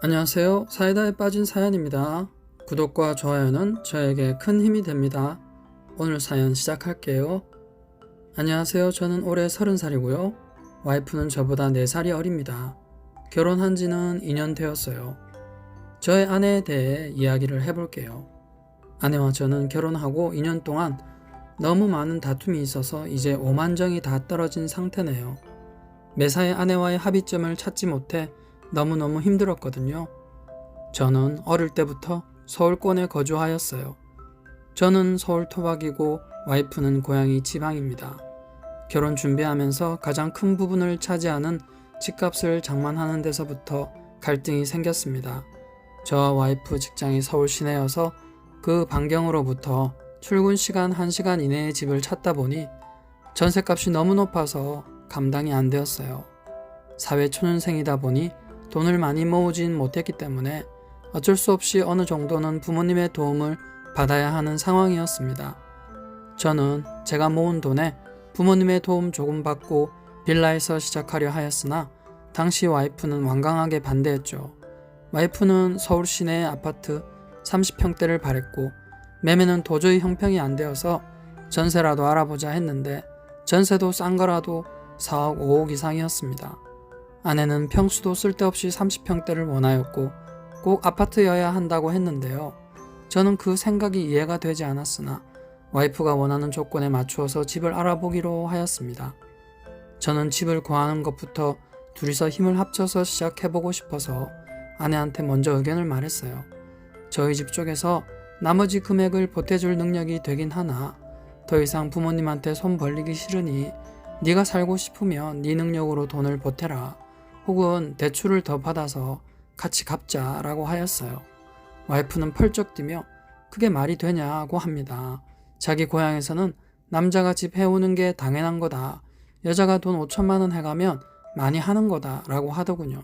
안녕하세요. 사이다에 빠진 사연입니다. 구독과 좋아요는 저에게 큰 힘이 됩니다. 오늘 사연 시작할게요. 안녕하세요. 저는 올해 30살이고요. 와이프는 저보다 4살이 어립니다. 결혼한 지는 2년 되었어요. 저의 아내에 대해 이야기를 해볼게요. 아내와 저는 결혼하고 2년 동안 너무 많은 다툼이 있어서 이제 오만정이 다 떨어진 상태네요. 매사에 아내와의 합의점을 찾지 못해 너무너무 힘들었거든요. 저는 어릴 때부터 서울권에 거주하였어요. 저는 서울 토박이고 와이프는 고향이 지방입니다. 결혼 준비하면서 가장 큰 부분을 차지하는 집값을 장만하는 데서부터 갈등이 생겼습니다. 저와 와이프 직장이 서울 시내여서 그 반경으로부터 출근 시간 1시간 이내의 집을 찾다 보니 전셋값이 너무 높아서 감당이 안 되었어요. 사회초년생이다 보니 돈을 많이 모으진 못했기 때문에 어쩔 수 없이 어느 정도는 부모님의 도움을 받아야 하는 상황이었습니다. 저는 제가 모은 돈에 부모님의 도움 조금 받고 빌라에서 시작하려 하였으나 당시 와이프는 완강하게 반대했죠. 와이프는 서울 시내의 아파트 30평대를 바랬고 매매는 도저히 형평이 안 되어서 전세라도 알아보자 했는데 전세도 싼 거라도 4억 5억 이상이었습니다. 아내는 평수도 쓸데없이 30평대를 원하였고 꼭 아파트여야 한다고 했는데요. 저는 그 생각이 이해가 되지 않았으나 와이프가 원하는 조건에 맞추어서 집을 알아보기로 하였습니다. 저는 집을 구하는 것부터 둘이서 힘을 합쳐서 시작해보고 싶어서 아내한테 먼저 의견을 말했어요. 저희 집 쪽에서 나머지 금액을 보태줄 능력이 되긴 하나 더 이상 부모님한테 손 벌리기 싫으니 네가 살고 싶으면 네 능력으로 돈을 보태라. 혹은 대출을 더 받아서 같이 갚자라고 하였어요. 와이프는 펄쩍 뛰며 그게 말이 되냐고 합니다. 자기 고향에서는 남자가 집 해오는 게 당연한 거다. 여자가 돈 5천만 원 해가면 많이 하는 거다 라고 하더군요.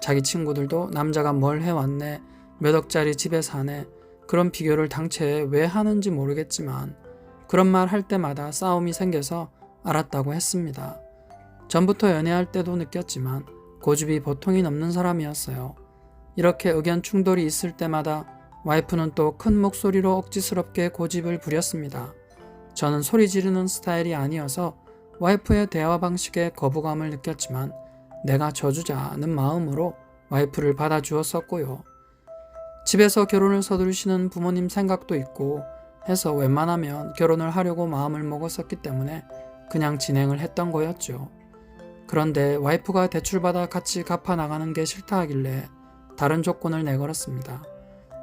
자기 친구들도 남자가 뭘 해왔네, 몇 억짜리 집에 사네, 그런 비교를 당최 왜 하는지 모르겠지만 그런 말 할 때마다 싸움이 생겨서 알았다고 했습니다. 전부터 연애할 때도 느꼈지만 고집이 보통이 넘는 사람이었어요. 이렇게 의견 충돌이 있을 때마다 와이프는 또 큰 목소리로 억지스럽게 고집을 부렸습니다. 저는 소리 지르는 스타일이 아니어서 와이프의 대화 방식에 거부감을 느꼈지만 내가 져주자는 마음으로 와이프를 받아주었었고요. 집에서 결혼을 서두르시는 부모님 생각도 있고 해서 웬만하면 결혼을 하려고 마음을 먹었었기 때문에 그냥 진행을 했던 거였죠. 그런데 와이프가 대출받아 같이 갚아 나가는 게 싫다 하길래 다른 조건을 내걸었습니다.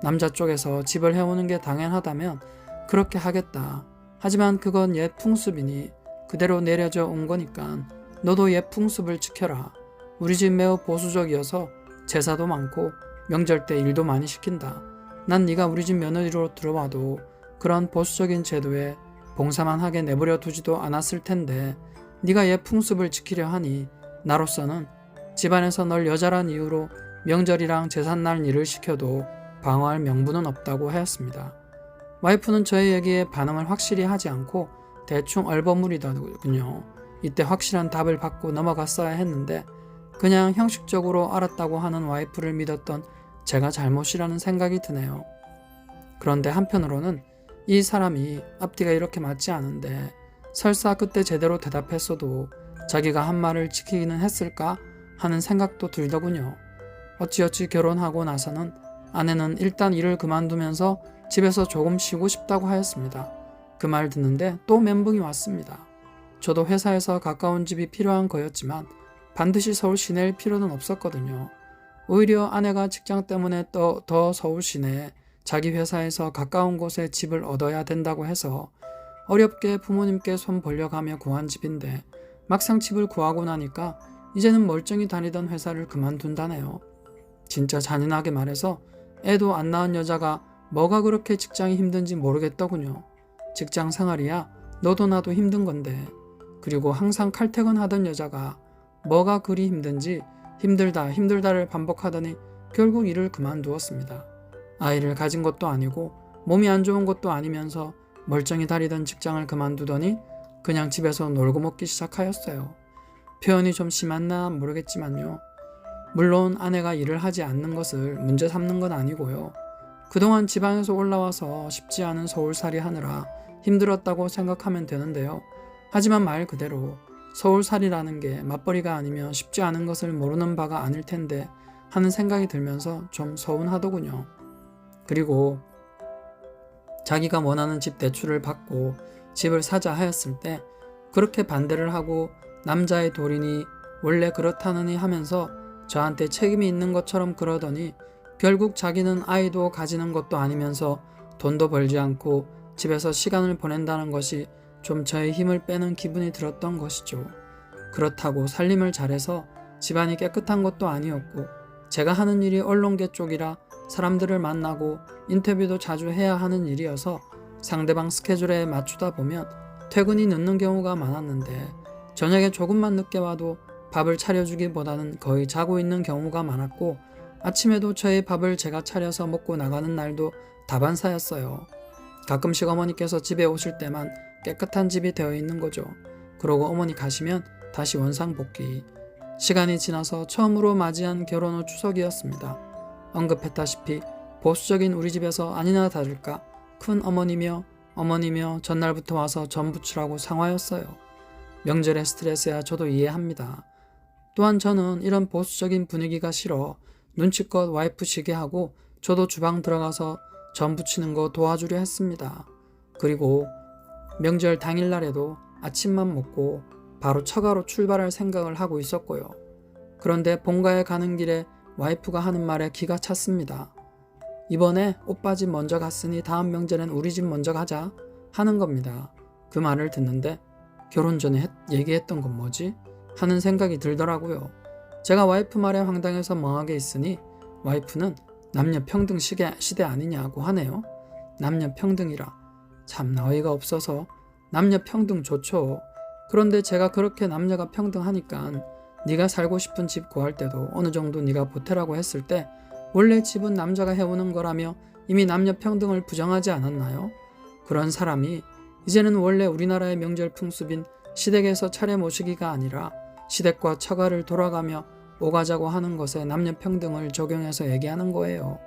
남자 쪽에서 집을 해오는 게 당연하다면 그렇게 하겠다. 하지만 그건 옛 풍습이니 그대로 내려져 온 거니까 너도 옛 풍습을 지켜라. 우리 집 매우 보수적이어서 제사도 많고 명절 때 일도 많이 시킨다. 난 네가 우리 집 며느리로 들어와도 그런 보수적인 제도에 봉사만 하게 내버려 두지도 않았을 텐데 네가 옛 풍습을 지키려 하니 나로서는 집안에서 널 여자란 이유로 명절이랑 제삿날 일을 시켜도 방어할 명분은 없다고 하였습니다. 와이프는 저의 얘기에 반응을 확실히 하지 않고 대충 얼버무리더군요. 이때 확실한 답을 받고 넘어갔어야 했는데 그냥 형식적으로 알았다고 하는 와이프를 믿었던 제가 잘못이라는 생각이 드네요. 그런데 한편으로는 이 사람이 앞뒤가 이렇게 맞지 않은데 설사 그때 제대로 대답했어도 자기가 한 말을 지키기는 했을까 하는 생각도 들더군요. 어찌어찌 결혼하고 나서는 아내는 일단 일을 그만두면서 집에서 조금 쉬고 싶다고 하였습니다. 그 말 듣는데 또 멘붕이 왔습니다. 저도 회사에서 가까운 집이 필요한 거였지만 반드시 서울 시내일 필요는 없었거든요. 오히려 아내가 직장 때문에 더 서울 시내에 자기 회사에서 가까운 곳에 집을 얻어야 된다고 해서 어렵게 부모님께 손 벌려가며 구한 집인데 막상 집을 구하고 나니까 이제는 멀쩡히 다니던 회사를 그만둔다네요. 진짜 잔인하게 말해서 애도 안 낳은 여자가 뭐가 그렇게 직장이 힘든지 모르겠더군요. 직장 생활이야 너도 나도 힘든 건데 그리고 항상 칼퇴근하던 여자가 뭐가 그리 힘든지 힘들다를 반복하더니 결국 일을 그만두었습니다. 아이를 가진 것도 아니고 몸이 안 좋은 것도 아니면서 멀쩡히 다니던 직장을 그만두더니 그냥 집에서 놀고 먹기 시작하였어요. 표현이 좀 심했나 모르겠지만요. 물론 아내가 일을 하지 않는 것을 문제 삼는 건 아니고요. 그동안 지방에서 올라와서 쉽지 않은 서울살이 하느라 힘들었다고 생각하면 되는데요. 하지만 말 그대로 서울살이라는 게 맞벌이가 아니면 쉽지 않은 것을 모르는 바가 아닐 텐데 하는 생각이 들면서 좀 서운하더군요. 그리고 자기가 원하는 집 대출을 받고 집을 사자 하였을 때 그렇게 반대를 하고 남자의 도리니 원래 그렇다느니 하면서 저한테 책임이 있는 것처럼 그러더니 결국 자기는 아이도 가지는 것도 아니면서 돈도 벌지 않고 집에서 시간을 보낸다는 것이 좀 저의 힘을 빼는 기분이 들었던 것이죠. 그렇다고 살림을 잘해서 집안이 깨끗한 것도 아니었고 제가 하는 일이 언론계 쪽이라 사람들을 만나고 인터뷰도 자주 해야 하는 일이어서 상대방 스케줄에 맞추다 보면 퇴근이 늦는 경우가 많았는데 저녁에 조금만 늦게 와도 밥을 차려주기보다는 거의 자고 있는 경우가 많았고 아침에도 저의 밥을 제가 차려서 먹고 나가는 날도 다반사였어요. 가끔씩 어머니께서 집에 오실 때만 깨끗한 집이 되어 있는 거죠. 그러고 어머니 가시면 다시 원상복귀. 시간이 지나서 처음으로 맞이한 결혼 후 추석이었습니다. 언급했다시피 보수적인 우리 집에서 아니나 다를까 큰 어머니며 전날부터 와서 전 부치라고 상화였어요. 명절의 스트레스야 저도 이해합니다. 또한 저는 이런 보수적인 분위기가 싫어 눈치껏 와이프 쉬게 하고 저도 주방 들어가서 전 부치는 거 도와주려 했습니다. 그리고 명절 당일날에도 아침만 먹고 바로 처가로 출발할 생각을 하고 있었고요. 그런데 본가에 가는 길에 와이프가 하는 말에 기가 찼습니다. 이번에 오빠 집 먼저 갔으니 다음 명절엔 우리 집 먼저 가자 하는 겁니다. 그 말을 듣는데 결혼 전에 얘기했던 건 뭐지? 하는 생각이 들더라고요. 제가 와이프 말에 황당해서 멍하게 있으니 와이프는 남녀 평등 시대 아니냐고 하네요. 남녀 평등이라. 참 어이가 없어서 남녀 평등 좋죠. 그런데 제가 그렇게 남녀가 평등하니까 네가 살고 싶은 집 구할 때도 어느 정도 네가 보태라고 했을 때 원래 집은 남자가 해오는 거라며 이미 남녀 평등을 부정하지 않았나요? 그런 사람이 이제는 원래 우리나라의 명절 풍습인 시댁에서 차례 모시기가 아니라 시댁과 처가를 돌아가며 오가자고 하는 것에 남녀 평등을 적용해서 얘기하는 거예요.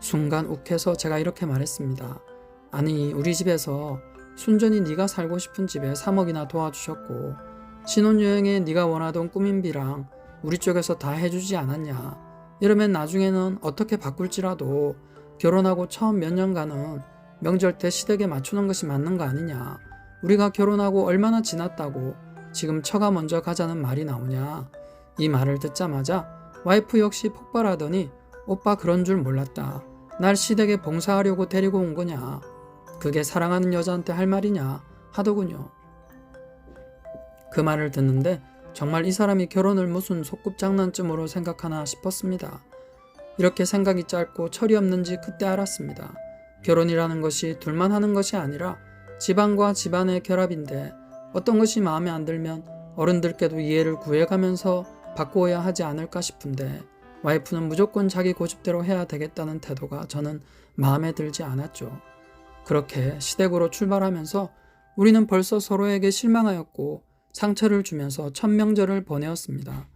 순간 욱해서 제가 이렇게 말했습니다. 아니 우리 집에서 순전히 네가 살고 싶은 집에 3억이나 도와주셨고 신혼여행에 네가 원하던 꾸민비랑 우리 쪽에서 다 해주지 않았냐. 이러면 나중에는 어떻게 바꿀지라도 결혼하고 처음 몇 년간은 명절 때 시댁에 맞추는 것이 맞는 거 아니냐. 우리가 결혼하고 얼마나 지났다고 지금 처가 먼저 가자는 말이 나오냐. 이 말을 듣자마자 와이프 역시 폭발하더니 오빠 그런 줄 몰랐다. 날 시댁에 봉사하려고 데리고 온 거냐. 그게 사랑하는 여자한테 할 말이냐 하더군요. 그 말을 듣는데 정말 이 사람이 결혼을 무슨 소꿉장난쯤으로 생각하나 싶었습니다. 이렇게 생각이 짧고 철이 없는지 그때 알았습니다. 결혼이라는 것이 둘만 하는 것이 아니라 집안과 집안의 결합인데 어떤 것이 마음에 안 들면 어른들께도 이해를 구해가면서 바꾸어야 하지 않을까 싶은데 와이프는 무조건 자기 고집대로 해야 되겠다는 태도가 저는 마음에 들지 않았죠. 그렇게 시댁으로 출발하면서 우리는 벌써 서로에게 실망하였고 상처를 주면서 첫 명절을 보내었습니다.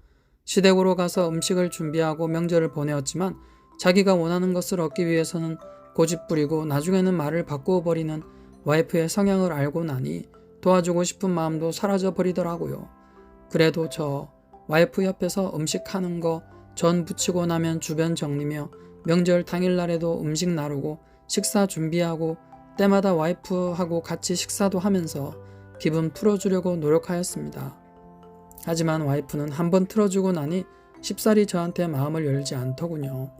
시댁으로 가서 음식을 준비하고 명절을 보내었지만 자기가 원하는 것을 얻기 위해서는 고집 부리고 나중에는 말을 바꾸어 버리는 와이프의 성향을 알고 나니 도와주고 싶은 마음도 사라져 버리더라고요. 그래도 저 와이프 옆에서 음식하는 거 전 부치고 나면 주변 정리며 명절 당일날에도 음식 나르고 식사 준비하고 때마다 와이프하고 같이 식사도 하면서 기분 풀어주려고 노력하였습니다. 하지만 와이프는 한번 틀어주고 나니 쉽사리 저한테 마음을 열지 않더군요.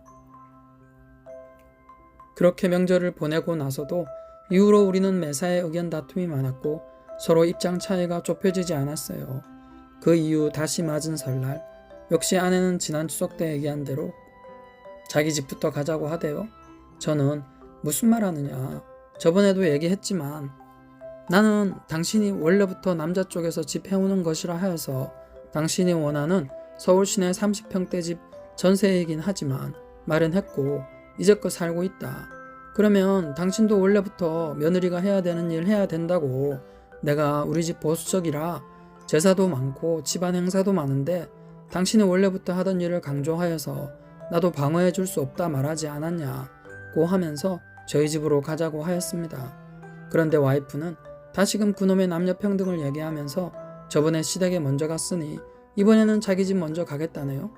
그렇게 명절을 보내고 나서도 이후로 우리는 매사에 의견 다툼이 많았고 서로 입장 차이가 좁혀지지 않았어요. 그 이후 다시 맞은 설날 역시 아내는 지난 추석 때 얘기한 대로 자기 집부터 가자고 하대요. 저는 무슨 말 하느냐. 저번에도 얘기했지만 나는 당신이 원래부터 남자 쪽에서 집 해오는 것이라 하여서 당신이 원하는 서울 시내 30평대 집 전세이긴 하지만 마련했고 이제껏 살고 있다. 그러면 당신도 원래부터 며느리가 해야 되는 일 해야 된다고. 내가 우리 집 보수적이라 제사도 많고 집안 행사도 많은데 당신이 원래부터 하던 일을 강조하여서 나도 방어해 줄 수 없다 말하지 않았냐고 하면서 저희 집으로 가자고 하였습니다. 그런데 와이프는 다시금 그놈의 남녀평등을 얘기하면서 저번에 시댁에 먼저 갔으니 이번에는 자기 집 먼저 가겠다네요.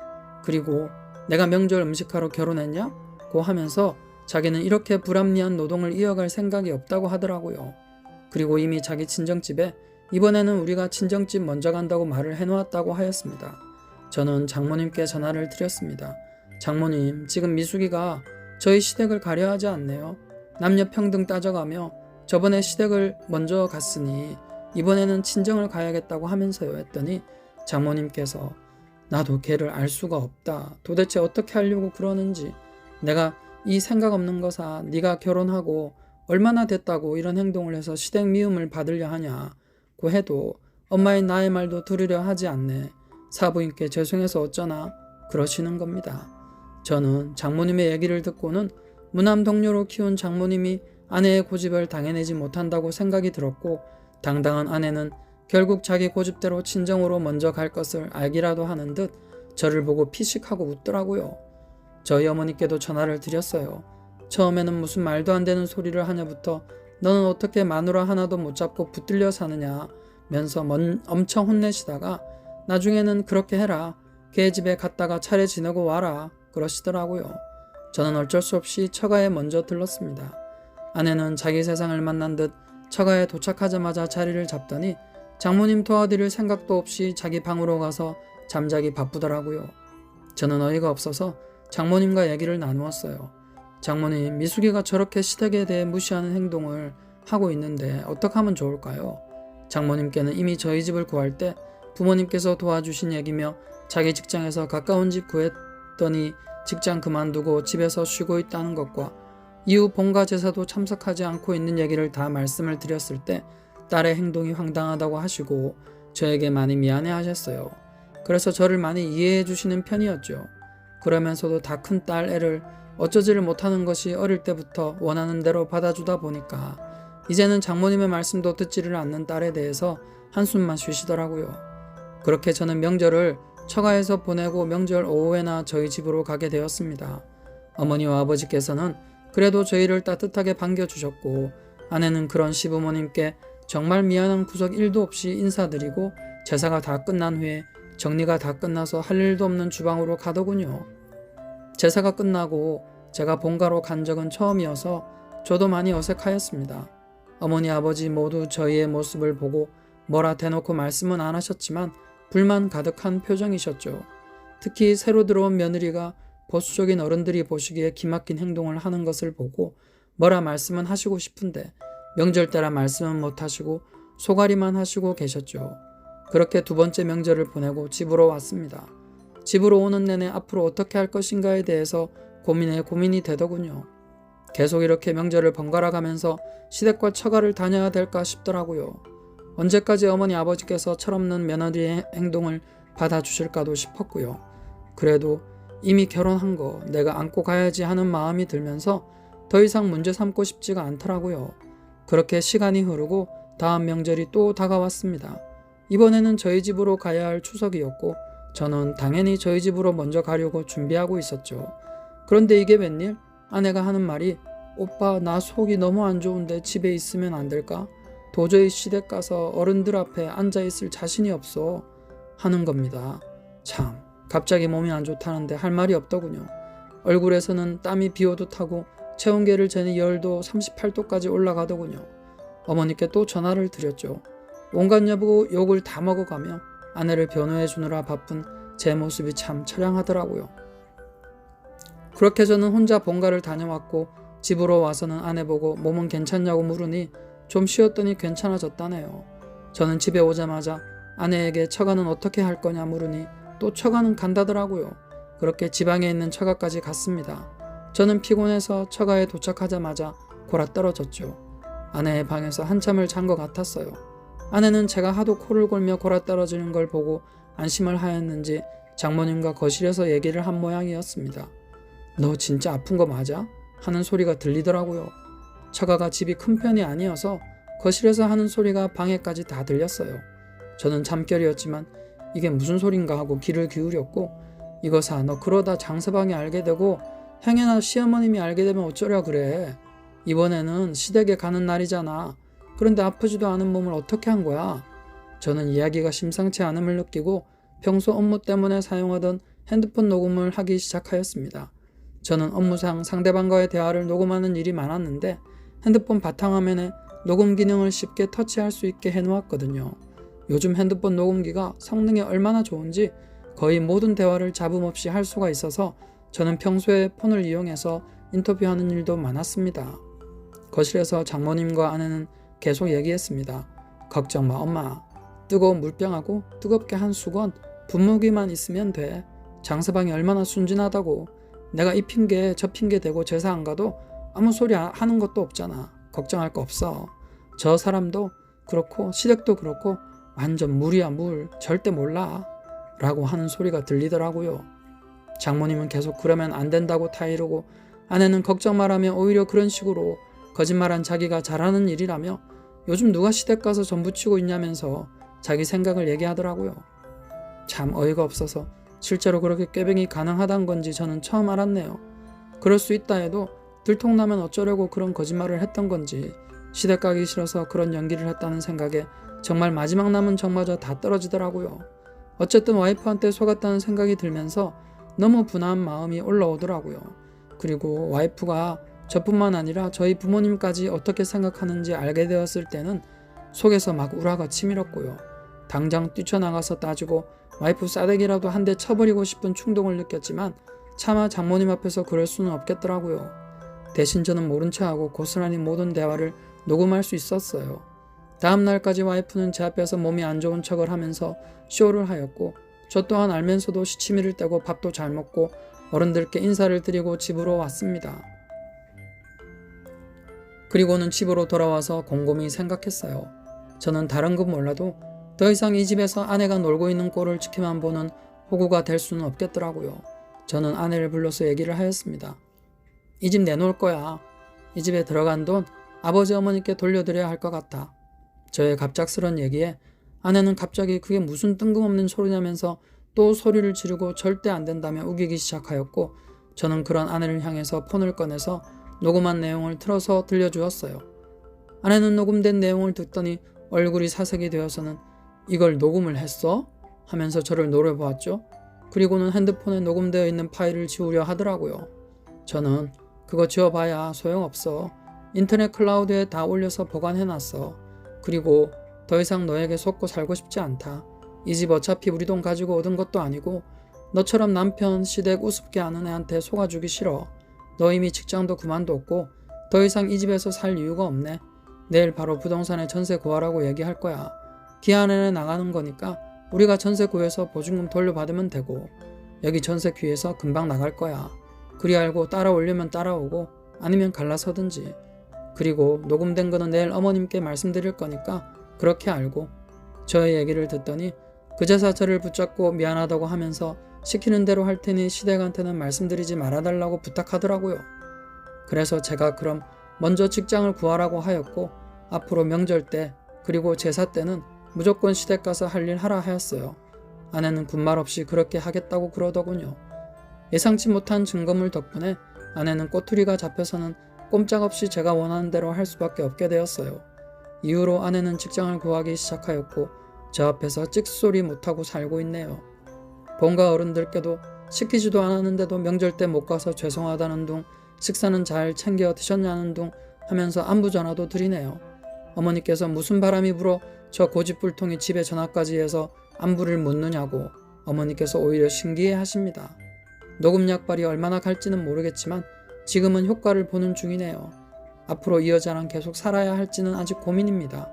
그리고 내가 명절 음식하러 결혼했냐고 하면서 자기는 이렇게 불합리한 노동을 이어갈 생각이 없다고 하더라고요. 그리고 이미 자기 친정집에 이번에는 우리가 친정집 먼저 간다고 말을 해놓았다고 하였습니다. 저는 장모님께 전화를 드렸습니다. 장모님, 지금 미숙이가 저희 시댁을 가려 하지 않네요. 남녀평등 따져가며 저번에 시댁을 먼저 갔으니 이번에는 친정을 가야겠다고 하면서요 했더니 장모님께서 나도 걔를 알 수가 없다. 도대체 어떻게 하려고 그러는지. 내가 이 생각 없는 거사 네가 결혼하고 얼마나 됐다고 이런 행동을 해서 시댁 미움을 받으려 하냐고 해도 엄마의 나의 말도 들으려 하지 않네. 사부인께 죄송해서 어쩌나 그러시는 겁니다. 저는 장모님의 얘기를 듣고는 무남 동료로 키운 장모님이 아내의 고집을 당해내지 못한다고 생각이 들었고 당당한 아내는 결국 자기 고집대로 친정으로 먼저 갈 것을 알기라도 하는 듯 저를 보고 피식하고 웃더라고요. 저희 어머니께도 전화를 드렸어요. 처음에는 무슨 말도 안 되는 소리를 하냐부터 너는 어떻게 마누라 하나도 못 잡고 붙들려 사느냐면서 엄청 혼내시다가 나중에는 그렇게 해라. 걔 집에 갔다가 차례 지내고 와라. 그러시더라고요. 저는 어쩔 수 없이 처가에 먼저 들렀습니다. 아내는 자기 세상을 만난 듯 처가에 도착하자마자 자리를 잡더니 장모님 도와드릴 생각도 없이 자기 방으로 가서 잠자기 바쁘더라고요. 저는 어이가 없어서 장모님과 얘기를 나누었어요. 장모님, 미숙이가 저렇게 시댁에 대해 무시하는 행동을 하고 있는데 어떻게 하면 좋을까요? 장모님께는 이미 저희 집을 구할 때 부모님께서 도와주신 얘기며 자기 직장에서 가까운 집 구했더니 직장 그만두고 집에서 쉬고 있다는 것과 이후 본가 제사도 참석하지 않고 있는 얘기를 다 말씀을 드렸을 때 딸의 행동이 황당하다고 하시고 저에게 많이 미안해 하셨어요. 그래서 저를 많이 이해해 주시는 편이었죠. 그러면서도 다 큰 딸 애를 어쩌지를 못하는 것이 어릴 때부터 원하는 대로 받아주다 보니까 이제는 장모님의 말씀도 듣지를 않는 딸에 대해서 한숨만 쉬시더라고요. 그렇게 저는 명절을 처가에서 보내고 명절 오후에나 저희 집으로 가게 되었습니다. 어머니와 아버지께서는 그래도 저희를 따뜻하게 반겨주셨고 아내는 그런 시부모님께 정말 미안한 구석 1도 없이 인사드리고 제사가 다 끝난 후에 정리가 다 끝나서 할 일도 없는 주방으로 가더군요. 제사가 끝나고 제가 본가로 간 적은 처음이어서 저도 많이 어색하였습니다. 어머니 아버지 모두 저희의 모습을 보고 뭐라 대놓고 말씀은 안 하셨지만 불만 가득한 표정이셨죠. 특히 새로 들어온 며느리가 보수적인 어른들이 보시기에 기막힌 행동을 하는 것을 보고 뭐라 말씀은 하시고 싶은데 명절 때라 말씀은 못하시고 소가리만 하시고 계셨죠. 그렇게 두 번째 명절을 보내고 집으로 왔습니다. 집으로 오는 내내 앞으로 어떻게 할 것인가에 대해서 고민이 되더군요. 계속 이렇게 명절을 번갈아 가면서 시댁과 처가를 다녀야 될까 싶더라고요. 언제까지 어머니 아버지께서 철없는 며느리의 행동을 받아주실까도 싶었고요. 그래도 이미 결혼한 거 내가 안고 가야지 하는 마음이 들면서 더 이상 문제 삼고 싶지가 않더라고요. 그렇게 시간이 흐르고 다음 명절이 또 다가왔습니다. 이번에는 저희 집으로 가야 할 추석이었고 저는 당연히 저희 집으로 먼저 가려고 준비하고 있었죠. 그런데 이게 웬일? 아내가 하는 말이 오빠 나 속이 너무 안 좋은데 집에 있으면 안 될까? 도저히 시댁 가서 어른들 앞에 앉아있을 자신이 없어 하는 겁니다. 참 갑자기 몸이 안 좋다는데 할 말이 없더군요. 얼굴에서는 땀이 비오듯 하고 체온계를 재니 열도 38도까지 올라가더군요. 어머니께 또 전화를 드렸죠. 온갖 욕을 다 먹어가며 아내를 변호해 주느라 바쁜 제 모습이 참 처량하더라고요. 그렇게 저는 혼자 본가를 다녀왔고 집으로 와서는 아내 보고 몸은 괜찮냐고 물으니 좀 쉬었더니 괜찮아졌다네요. 저는 집에 오자마자 아내에게 처가는 어떻게 할 거냐 물으니 또 처가는 간다더라고요. 그렇게 지방에 있는 처가까지 갔습니다. 저는 피곤해서 처가에 도착하자마자 골아떨어졌죠. 아내의 방에서 한참을 잔 것 같았어요. 아내는 제가 하도 코를 골며 골아떨어지는 걸 보고 안심을 하였는지 장모님과 거실에서 얘기를 한 모양이었습니다. 너 진짜 아픈 거 맞아? 하는 소리가 들리더라고요. 처가가 집이 큰 편이 아니어서 거실에서 하는 소리가 방에까지 다 들렸어요. 저는 잠결이었지만 이게 무슨 소린가 하고 귀를 기울였고 이거사 너 그러다 장서방이 알게 되고 행여나 시어머님이 알게 되면 어쩌려 그래. 이번에는 시댁에 가는 날이잖아. 그런데 아프지도 않은 몸을 어떻게 한 거야? 저는 이야기가 심상치 않음을 느끼고 평소 업무 때문에 사용하던 핸드폰 녹음을 하기 시작하였습니다. 저는 업무상 상대방과의 대화를 녹음하는 일이 많았는데 핸드폰 바탕화면에 녹음 기능을 쉽게 터치할 수 있게 해놓았거든요. 요즘 핸드폰 녹음기가 성능이 얼마나 좋은지 거의 모든 대화를 잡음 없이 할 수가 있어서 저는 평소에 폰을 이용해서 인터뷰하는 일도 많았습니다. 거실에서 장모님과 아내는 계속 얘기했습니다. 걱정 마 엄마. 뜨거운 물병하고 뜨겁게 한 수건 분무기만 있으면 돼. 장서방이 얼마나 순진하다고. 내가 이 핑계 저 핑계 대고 제사 안 가도 아무 소리 하는 것도 없잖아. 걱정할 거 없어. 저 사람도 그렇고 시댁도 그렇고 완전 물이야 물. 절대 몰라. 라고 하는 소리가 들리더라고요. 장모님은 계속 그러면 안 된다고 타이르고 아내는 걱정 말하며 오히려 그런 식으로 거짓말한 자기가 잘하는 일이라며 요즘 누가 시댁 가서 전 부치고 있냐면서 자기 생각을 얘기하더라고요. 참 어이가 없어서 실제로 그렇게 꾀병이 가능하단 건지 저는 처음 알았네요. 그럴 수 있다 해도 들통나면 어쩌려고 그런 거짓말을 했던 건지 시댁 가기 싫어서 그런 연기를 했다는 생각에 정말 마지막 남은 정마저 다 떨어지더라고요. 어쨌든 와이프한테 속았다는 생각이 들면서 너무 분한 마음이 올라오더라고요. 그리고 와이프가 저뿐만 아니라 저희 부모님까지 어떻게 생각하는지 알게 되었을 때는 속에서 막 우라가 치밀었고요. 당장 뛰쳐나가서 따지고 와이프 싸대기라도 한 대 쳐버리고 싶은 충동을 느꼈지만 차마 장모님 앞에서 그럴 수는 없겠더라고요. 대신 저는 모른 척하고 고스란히 모든 대화를 녹음할 수 있었어요. 다음 날까지 와이프는 제 앞에서 몸이 안 좋은 척을 하면서 쇼를 하였고 저 또한 알면서도 시치미를 떼고 밥도 잘 먹고 어른들께 인사를 드리고 집으로 왔습니다. 그리고는 집으로 돌아와서 곰곰이 생각했어요. 저는 다른 건 몰라도 더 이상 이 집에서 아내가 놀고 있는 꼴을 지켜만 보는 호구가 될 수는 없겠더라고요. 저는 아내를 불러서 얘기를 하였습니다. 이 집 내놓을 거야. 이 집에 들어간 돈 아버지 어머니께 돌려드려야 할 것 같아. 저의 갑작스런 얘기에 아내는 갑자기 그게 무슨 뜬금없는 소리냐면서 또 소리를 지르고 절대 안 된다며 우기기 시작하였고 저는 그런 아내를 향해서 폰을 꺼내서 녹음한 내용을 틀어서 들려주었어요. 아내는 녹음된 내용을 듣더니 얼굴이 사색이 되어서는 이걸 녹음을 했어? 하면서 저를 노려보았죠. 그리고는 핸드폰에 녹음되어 있는 파일을 지우려 하더라고요. 저는 그거 지워봐야 소용없어. 인터넷 클라우드에 다 올려서 보관해놨어. 그리고 더 이상 너에게 속고 살고 싶지 않다. 이 집 어차피 우리 돈 가지고 얻은 것도 아니고 너처럼 남편 시댁 우습게 아는 애한테 속아주기 싫어. 너 이미 직장도 그만뒀고 더 이상 이 집에서 살 이유가 없네. 내일 바로 부동산에 전세 구하라고 얘기할 거야. 기한 내내 나가는 거니까 우리가 전세 구해서 보증금 돌려받으면 되고 여기 전세 귀해서 금방 나갈 거야. 그리 알고 따라오려면 따라오고 아니면 갈라서든지. 그리고 녹음된 거는 내일 어머님께 말씀드릴 거니까 그렇게 알고. 저의 얘기를 듣더니 그제서 저를 붙잡고 미안하다고 하면서 시키는 대로 할 테니 시댁한테는 말씀드리지 말아달라고 부탁하더라고요. 그래서 제가 그럼 먼저 직장을 구하라고 하였고 앞으로 명절 때 그리고 제사 때는 무조건 시댁 가서 할 일 하라 하였어요. 아내는 군말 없이 그렇게 하겠다고 그러더군요. 예상치 못한 증거물 덕분에 아내는 꼬투리가 잡혀서는 꼼짝없이 제가 원하는 대로 할 수밖에 없게 되었어요. 이후로 아내는 직장을 구하기 시작하였고 저 앞에서 찍소리 못하고 살고 있네요. 본가 어른들께도 시키지도 않았는데도 명절 때 못 가서 죄송하다는 둥 식사는 잘 챙겨 드셨냐는 둥 하면서 안부 전화도 드리네요. 어머니께서 무슨 바람이 불어 저 고집불통이 집에 전화까지 해서 안부를 묻느냐고 어머니께서 오히려 신기해 하십니다. 녹음 약발이 얼마나 갈지는 모르겠지만 지금은 효과를 보는 중이네요. 앞으로 이 여자랑 계속 살아야 할지는 아직 고민입니다.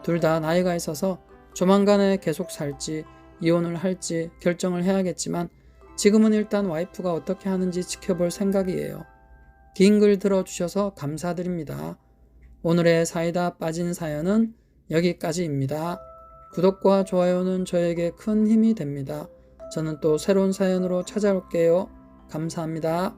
둘 다 나이가 있어서 조만간에 계속 살지 이혼을 할지 결정을 해야겠지만 지금은 일단 와이프가 어떻게 하는지 지켜볼 생각이에요. 긴 글 들어주셔서 감사드립니다. 오늘의 사이다 빠진 사연은 여기까지입니다. 구독과 좋아요는 저에게 큰 힘이 됩니다. 저는 또 새로운 사연으로 찾아올게요. 감사합니다.